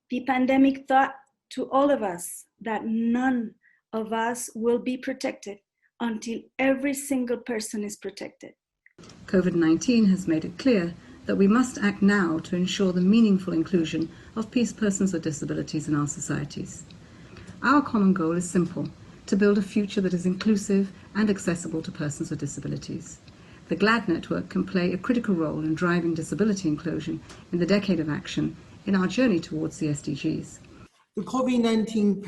The pandemic taught to all of us that none of us will be protected until every single person is protected. COVID-19 has made it clear that we must act now to ensure the meaningful inclusion of persons with disabilities in our societies. Our common goal is simple: to build a future that is inclusive and accessible to persons with disabilities. The GLAD network can play a critical role in driving disability inclusion in the decade of action in our journey towards the SDGs. The COVID-19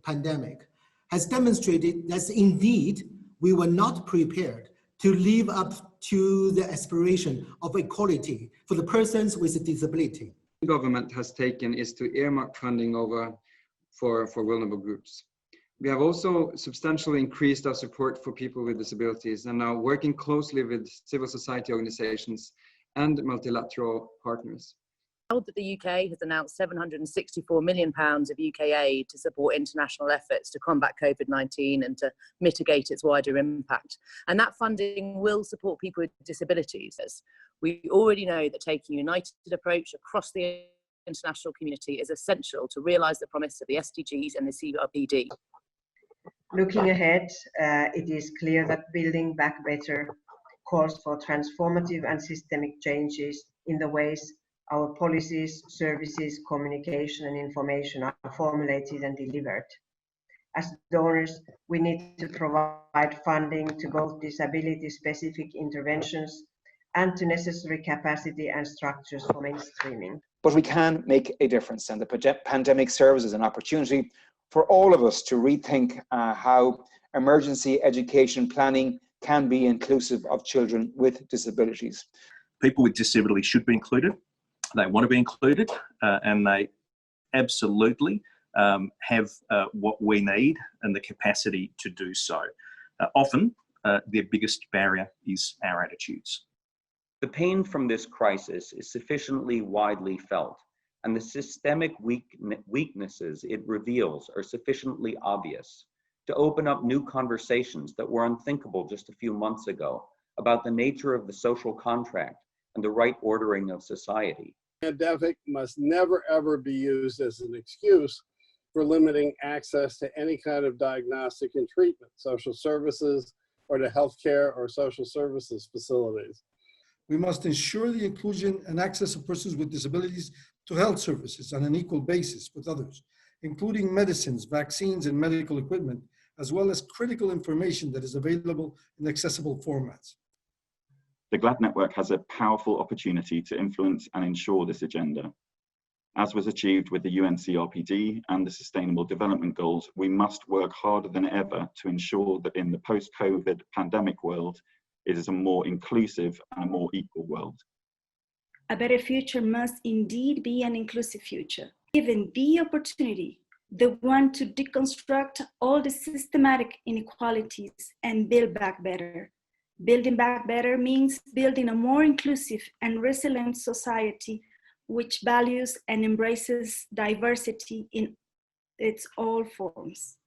pandemic has demonstrated that indeed we were not prepared to live up to the aspiration of equality for the persons with a disability. The government has taken is to earmark funding for vulnerable groups. We have also substantially increased our support for people with disabilities and are working closely with civil society organizations and multilateral partners. That the UK has announced £764 million of UK aid to support international efforts to combat COVID-19 and to mitigate its wider impact. And that funding will support people with disabilities. We already know that taking a united approach across the international community is essential to realise the promise of the SDGs and the CRPD. Looking ahead, it is clear that building back better calls for transformative and systemic changes in the ways our policies, services, communication and information are formulated and delivered. As donors, we need to provide funding to both disability-specific interventions and to necessary capacity and structures for mainstreaming. But we can make a difference, and the pandemic serves as an opportunity for all of us to rethink how emergency education planning can be inclusive of children with disabilities. People with disabilities should be included. They want to be included, and they absolutely have what we need and the capacity to do so. Often, their biggest barrier is our attitudes. The pain from this crisis is sufficiently widely felt, and the systemic weaknesses it reveals are sufficiently obvious to open up new conversations that were unthinkable just a few months ago about the nature of the social contract and the right ordering of society. The pandemic must never ever be used as an excuse for limiting access to any kind of diagnostic and treatment, social services, or to healthcare or social services facilities. We must ensure the inclusion and access of persons with disabilities to health services on an equal basis with others, including medicines, vaccines, and medical equipment, as well as critical information that is available in accessible formats. The GLAD network has a powerful opportunity to influence and ensure this agenda. As was achieved with the UN CRPD and the Sustainable Development Goals, we must work harder than ever to ensure that in the post-COVID pandemic world, it is a more inclusive and a more equal world. A better future must indeed be an inclusive future. Given the opportunity, the one to deconstruct all the systematic inequalities and build back better. Building back better means building a more inclusive and resilient society which values and embraces diversity in its all forms.